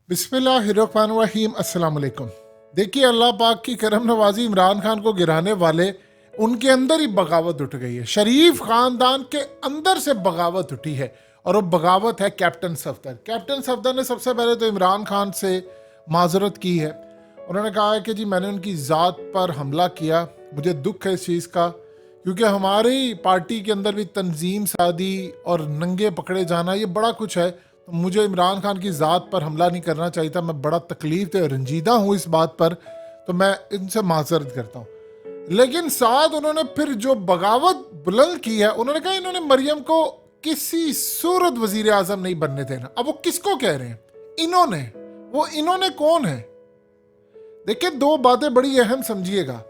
बिस्मिल्लाहिर्रहमानिर्रहीम अस्सलाम वालेकुम। देखिए, अल्लाह पाक की करम नवाजी इमरान खान को गिराने वाले उनके अंदर ही बगावत उठ गई है। शरीफ खानदान के अंदर से बगावत उठी है और वो बगावत है कैप्टन सफदर। कैप्टन सफदर ने सबसे पहले तो इमरान खान से माजरत की है। उन्होंने कहा है कि जी मैंने उनकी ज़ात पर हमला किया, मुझे दुख है इस चीज़ का, क्योंकि हमारी पार्टी के अंदर भी तंजीम सादी और नंगे पकड़े जाना ये बड़ा कुछ है। तो मुझे इमरान खान की ज़ात पर हमला नहीं करना चाहिए था। मैं बड़ा तकलीफ से रंजीदा हूँ इस बात पर, तो मैं इनसे माजरत करता हूँ। लेकिन साथ उन्होंने फिर जो बगावत बुलंद की है, उन्होंने कहा इन्होंने मरियम को किसी सूरत वजीर आजम नहीं बनने देना। अब वो किसको कह रहे हैं? इन्होंने। वो इन्होंने कौन है? देखिए, दो बातें बड़ी अहम समझिएगा।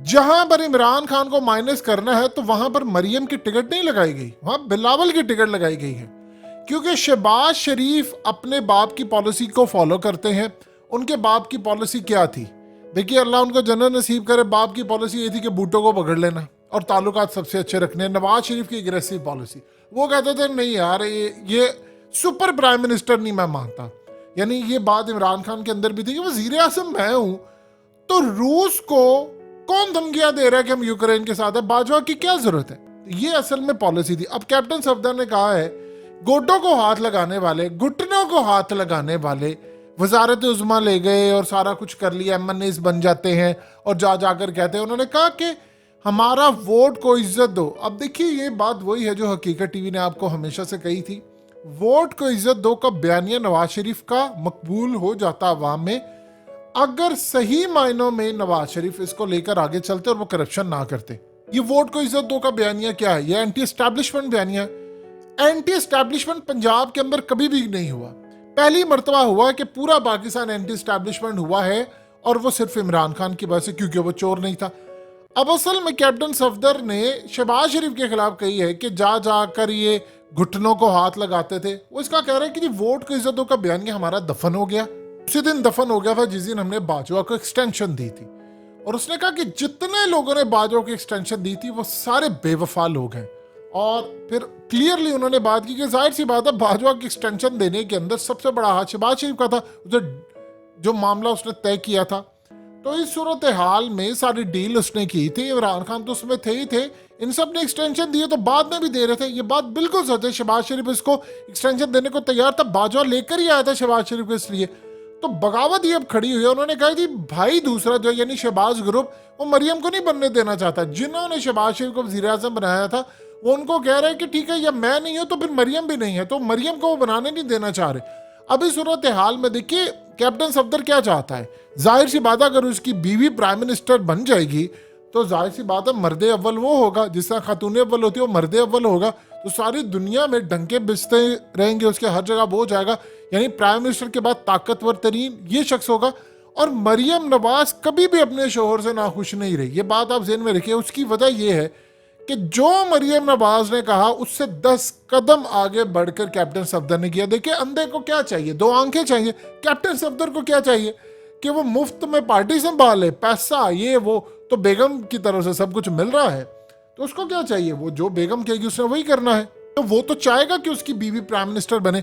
जहां पर इमरान खान को माइनस करना है तो वहां पर मरियम की टिकट नहीं लगाई गई, वहां बिलावल की टिकट लगाई गई है। क्योंकि शहबाज शरीफ अपने बाप की पॉलिसी को फॉलो करते हैं। उनके बाप की पॉलिसी क्या थी? देखिए, अल्लाह उनको जन्नत नसीब करे। बाप की पॉलिसी ये थी कि बूटों को पकड़ लेना और ताल्लुकात सबसे अच्छे रखने। नवाज शरीफ की एग्रेसिव पॉलिसी। वो कहते थे नहीं यार, ये सुपर प्राइम मिनिस्टर नहीं मैं मानता। यानी ये बात इमरान खान के अंदर भी थी कि वजीर आजम मैं हूं, तो रूस को कौन धमकियां दे रहा है कि हम यूक्रेन के साथ है? बाजवा की क्या जरूरत है? ये असल में पॉलिसी थी। अब कैप्टन सफदर ने कहा है गोडों को हाथ लगाने वाले, घुटनों को हाथ लगाने वाले वजारत उज़्मा ले गए और सारा कुछ कर लिया, MNAs बन जाते हैं और जाकर कहते हैं। उन्होंने कहा कि हमारा वोट को इज्जत दो। अब देखिए, ये बात वही है जो हकीकत टीवी ने आपको हमेशा से कही थी। वोट को इज्जत दो का बयानिया नवाज शरीफ का मकबूल हो जाता अवाम में अगर सही मायनों में नवाज शरीफ इसको लेकर आगे चलते और वो करप्शन ना करते। ये वोट को इज्जत दो का बयानिया क्या है? ये एंटी एस्टैब्लिशमेंट बयानिया है। एंटी एस्टैब्लिशमेंट पंजाब के अंदर कभी भी नहीं हुआ। पहली मर्तबा हुआ कि पूरा पाकिस्तान एंटी एस्टैब्लिशमेंट हुआ है, और वो सिर्फ इमरान खान की वजह से, क्योंकि वो चोर नहीं था। अब असल में कैप्टन सफदर ने शहबाज शरीफ के खिलाफ कही है कि जाकर ये घुटनों को हाथ लगाते थे। वो इसका कह रहे हैं कि वोट को इज्जत दो का बयानिया हमारा दफन हो गया। उसी दिन दफन हो गया था जिस दिन हमने बाजवा को एक्सटेंशन दी थी। और उसने कहा कि जितने लोगों ने बाजवा को एक्सटेंशन दी थी वो सारे बेवफा लोग हैं। और फिर क्लियरली उन्होंने बात की कि जाहिर सी बात है बाजवा की एक्सटेंशन देने के अंदर सबसे बड़ा हाथ शहबाज शरीफ का था। उसे जो मामला उसने तय किया था, तो इस सूरत हाल में सारी डील उसने की थी। इमरान खान तो उसमें थे ही थे। इन सब ने एक्सटेंशन दिए तो बाद में भी दे रहे थे। ये बात बिल्कुल सच है। शहबाज शरीफ इसको एक्सटेंशन देने को तैयार था। बाजवा लेकर ही आया था शहबाज शरीफ को। इसलिए तो बगावत ही अब खड़ी हुई है। उन्होंने कहा जी भाई दूसरा जो यानी शहबाज ग्रुप, वो मरियम को नहीं बनने देना चाहता। जिन्होंने शहबाज शरीफ को वजीर आजम बनाया था वो उनको कह रहे हैं कि ठीक है, या मैं नहीं हूं तो फिर मरियम भी नहीं है, तो मरियम को वो बनाने नहीं देना चाह रहे। अब इस सूरत हाल में देखिए कैप्टन सफदर क्या चाहता है। जाहिर सी बात है अगर उसकी बीवी प्राइम मिनिस्टर बन जाएगी तो जाहिर सी बात है मर्द अव्वल वो होगा, जिस तरह खातून अव्वल होती है वो मर्द अव्वल होगा। तो सारी दुनिया में डंके बिजते रहेंगे उसके, हर जगह वो हो जाएगा। यानी प्राइम मिनिस्टर के बाद ताकतवर तरीन ये शख्स होगा। और मरियम नवाज कभी भी अपने शोहर से नाखुश नहीं रही। ये बात आप ज़हन में रखिए। उसकी वजह यह है कि जो मरियम नवाज ने कहा उससे 10 कदम आगे बढ़कर कैप्टन सफदर ने किया। देखिए, अंधे को क्या चाहिए? 2 आंखें चाहिए। कैप्टन सफदर को क्या चाहिए? कि वो मुफ्त में पार्टी संभाले, पैसा ये वो। तो बेगम की तरफ से सब कुछ मिल रहा है, तो उसको क्या चाहिए? वो जो बेगम कहेगी उसने वही करना है। तो वो तो चाहेगा कि उसकी बीवी प्राइम मिनिस्टर बने।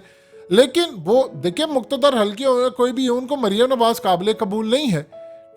लेकिन वो देखिए, मुक्तदर हल्के हो कोई भी हो, उनको मरियम नवाज काबिल कबूल नहीं है।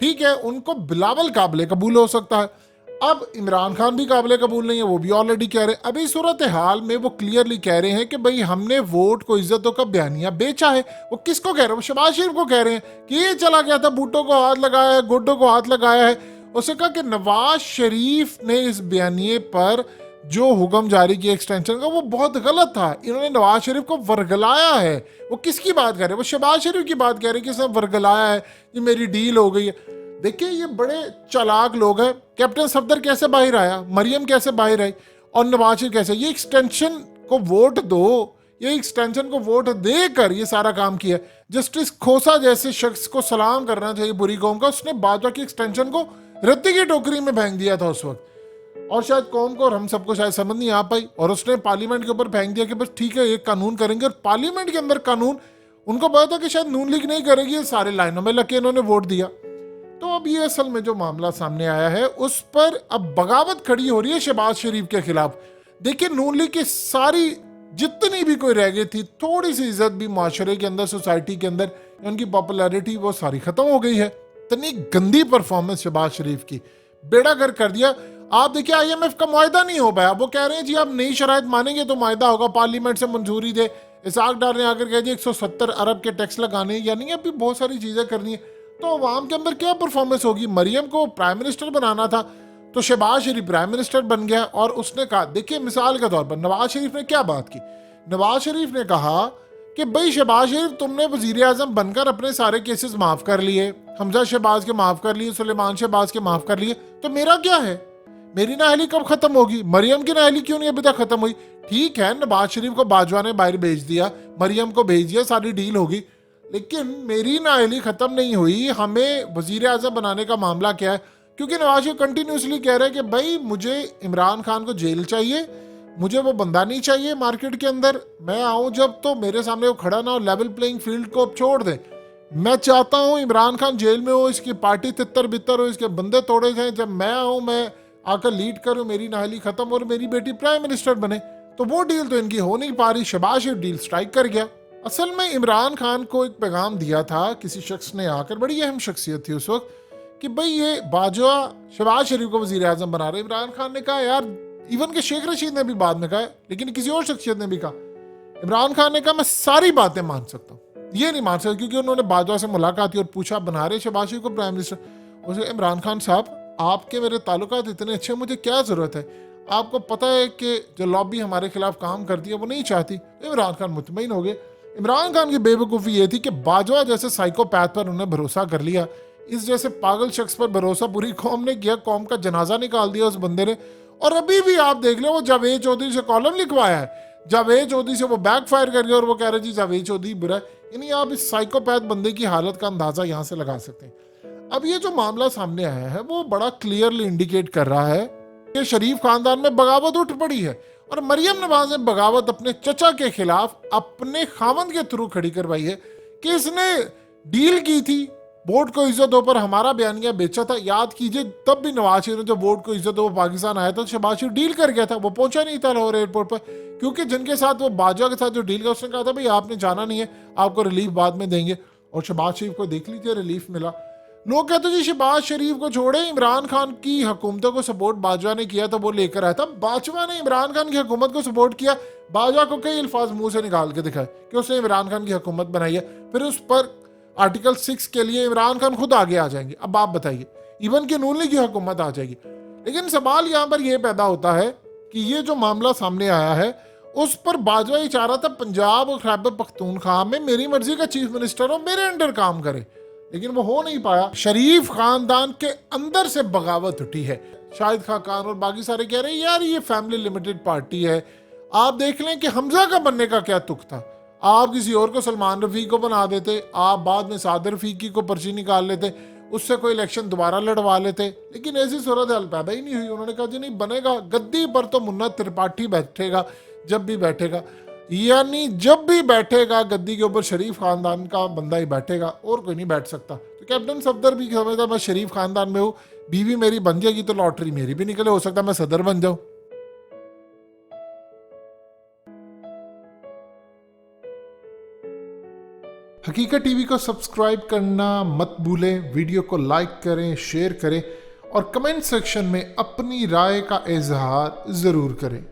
ठीक है, उनको बिलावल काबिल कबूल हो सकता है। अब इमरान खान भी काबिल कबूल नहीं है, वो भी ऑलरेडी कह रहे हैं। अभी सूरत हाल में वो क्लियरली कह रहे हैं कि भाई हमने वोट को इज्जतों का बयानिया बेचा है। वो किसको कह रहे हैं? वो शहबाज शरीफ को कह रहे हैं कि ये चला गया था, बूटों को हाथ लगाया है, गोडों को हाथ लगाया है। उसने कहा कि नवाज शरीफ ने इस बयानिए पर जो हुक्म जारी किया एक्सटेंशन का वो बहुत गलत था। इन्होंने नवाज शरीफ को वर्गलाया है। वो किसकी बात कर रहे हैं? वो शहबाज शरीफ की बात कह रहे हैं कि इसने वर्गलाया है, ये मेरी डील हो गई है। देखिए, ये बड़े चालाक लोग हैं। कैप्टन सफदर कैसे बाहर आया, मरियम कैसे बाहर आई, और नवाज शरीफ कैसे? ये एक्सटेंशन को वोट दो, ये एक्सटेंशन को वोट देकर ये सारा काम किया। जस्टिस खोसा जैसे शख्स को सलाम करना चाहिए बुरी कौम का। उसने बाजवा की एक्सटेंशन को रद्दी की टोकरी में फेंक दिया था उस वक्त, और शायद कौम को और हम सबको शायद समझ नहीं आ पाई। और उसने पार्लियामेंट के ऊपर फेंक दिया कि बस ठीक है एक कानून करेंगे। और पार्लियामेंट के अंदर कानून उनको पता था कि शायद नून लीग नहीं करेगी, सारे लाइनों में लगे इन्होंने वोट दिया। तो अब ये असल में जो मामला सामने आया है उस पर अब बगावत खड़ी हो रही है शहबाज शरीफ के खिलाफ। देखिए, नून लीग की सारी जितनी भी कोई रह गई थी थोड़ी सी इज्जत भी माशरे के अंदर, सोसाइटी के अंदर, उनकी पॉपुलैरिटी वो सारी खत्म हो गई है। इतनी गंदी परफॉर्मेंस शहबाज शरीफ की, बेड़ा गर्क कर दिया। आप देखिए IMF का मुआहदा नहीं हो पाया, वो कह रहे हैं जी आप नई शराइत मानेंगे तो मुआहदा होगा, पार्लियामेंट से मंजूरी दे। इसाक डार ने आकर कह दिया 170 अरब के टैक्स लगाने, यानी अभी बहुत सारी चीजें करनी है। तो अवाम के अंदर क्या परफॉर्मेंस होगी? मरियम को प्राइम मिनिस्टर बनाना था तो शहबाज शरीफ प्राइम मिनिस्टर बन गया, और उसने कहा, देखिए मिसाल के तौर पर नवाज शरीफ ने क्या बात की। नवाज शरीफ ने कहा कि भाई शहबाज शरीफ तुमने वजीर आजम बनकर अपने सारे केसेस माफ कर लिए, हमजा शहबाज के माफ कर लिए, सुलेमान शहबाज के माफ कर लिए, तो मेरा क्या है? मेरी नाअहली कब खत्म होगी? मरियम की नाअहली क्यों नहीं अभी तक खत्म हुई? ठीक है, नवाज शरीफ को बाजवा ने बाहर भेज दिया, मरियम को भेज दिया, सारी डील होगी, लेकिन मेरी नाअहली खत्म नहीं हुई। हमें वजीर आजम बनाने का मामला क्या है? क्योंकि नवाज शरीफ कंटिन्यूसली कह रहे हैं कि भाई मुझे इमरान खान को जेल चाहिए, मुझे वो बंदा नहीं चाहिए मार्केट के अंदर, मैं आऊं जब तो मेरे सामने वो खड़ा ना हो, लेवल प्लेइंग फील्ड को अब छोड़ दे। मैं चाहता हूं इमरान खान जेल में हो, इसकी पार्टी तितर बितर हो, इसके बंदे तोड़े जाए, जब मैं आऊं मैं आकर लीड करूं, मेरी नाअहली खत्म और मेरी बेटी प्राइम मिनिस्टर बने। तो वो डील तो इनकी हो नहीं पा रही, शहबाज शरीफ डील स्ट्राइक कर गया। असल में इमरान खान को एक पैगाम दिया था किसी शख्स ने आकर, बड़ी अहम शख्सियत थी उस वक्त, कि भाई ये बाजवा शहबाज शरीफ को वजीर आजम बना रहे। इमरान खान ने कहा यार, इवन के शेख रशीद ने भी बाद में कहा, लेकिन किसी और शख्सियत ने भी कहा, इमरान खान ने कहा मैं सारी बातें मान सकता हूँ, ये नहीं मान सकता, क्योंकि उन्होंने बाजवा से मुलाकात की और पूछा बना रहे शहबाज शरीफ को प्राइम मिनिस्टर। उसे इमरान खान साहब आपके मेरे ताल्लुकात इतने अच्छे, मुझे क्या जरूरत है? आपको पता है कि जो लॉबी हमारे खिलाफ काम करती है वो नहीं चाहती। इमरान खान मुतमईन हो गए। इमरान खान की बेवकूफ़ी ये थी कि बाजवा जैसे साइकोपैथ पर उन्होंने भरोसा कर लिया, इस जैसे पागल शख्स पर भरोसा पूरी कौम ने किया, कौम का जनाजा निकाल दिया उस बंदे ने। और अभी भी आप देख लो, वो जावेद चौधरी से कॉलम लिखवाया है, जावेद चौधरी से वो बैक फायर कर गया और वो कह रहे जी जावेद चौधरी बुरा है। यानी आप इस साइकोपैथ बंदे की हालत का अंदाजा यहाँ से लगा सकते हैं। अब ये जो मामला सामने आया है वो बड़ा क्लियरली इंडिकेट कर रहा है कि शरीफ खानदान में बगावत उठ पड़ी है, और मरियम नवाज ने बगावत अपने चचा के खिलाफ अपने खामंद के थ्रू खड़ी करवाई है कि इसने डील की थी, वोट को इज्जत दो पर हमारा बयानिया बेचा था। याद कीजिए तब भी नवाज शरीफ ने जब वोट को इज्जत दो वो पाकिस्तान आया था, शहबाज शरीफ डील कर गया था, वो पहुंचा नहीं था लाहौर एयरपोर्ट पर, क्योंकि जिनके साथ वो बाजवा के साथ जो डील का, उसने कहा था भाई आपने जाना नहीं है, आपको रिलीफ बाद में देंगे, और शहबाज शरीफ को देख लीजिए रिलीफ मिला। लोग कहते जी शहबाज शरीफ को छोड़े, इमरान खान की हुकूमतों को सपोर्ट बाजवा ने किया था, वो लेकर आया था। बाजवा ने इमरान खान की हुकूमत को सपोर्ट किया, बाजवा को कई अल्फाज मुंह से निकाल के दिखाए कि उसने इमरान खान की हुकूमत बनाई है, फिर उस पर आर्टिकल 6 के लिए इमरान खान खुद आगे आ जाएंगे। अब आप बताइए, इवन की नून लीग की हुकूमत आ जाएगी। लेकिन सवाल यहाँ पर यह पैदा होता है कि ये जो मामला सामने आया है उस पर बाजवा ही चाह रहा था पंजाब और खैबर पख्तूनख्वा में मेरी मर्जी का चीफ मिनिस्टर हो, मेरे अंडर काम करे, लेकिन वो हो नहीं पाया। शरीफ खानदान के अंदर से बगावत उठी है। शाहिद खान और बाकी सारे कह रहे हैं यार ये फैमिली लिमिटेड पार्टी है। आप देख लें कि हमजा का बनने का क्या तुक था, आप किसी और को सलमान रफी को बना देते, आप बाद में सादर रफीकी को पर्ची निकाल लेते, उससे कोई इलेक्शन दोबारा लड़वा लेते, लेकिन ऐसी सूरत हाल पैदा ही नहीं हुई। उन्होंने कहा जी नहीं बनेगा, गद्दी पर तो मुन्ना त्रिपाठी बैठेगा जब भी बैठेगा, यानी जब भी बैठेगा गद्दी के ऊपर शरीफ खानदान का बंदा ही बैठेगा और कोई नहीं बैठ सकता। तो कैप्टन सफदर भी समझता मैं शरीफ खानदान में हूँ, बीवी मेरी बन जाएगी तो लॉटरी मेरी भी निकले, हो सकता मैं सदर बन जाऊं। हकीकत टीवी को सब्सक्राइब करना मत भूलें, वीडियो को लाइक करें, शेयर करें और कमेंट सेक्शन में अपनी राय का इजहार जरूर करें।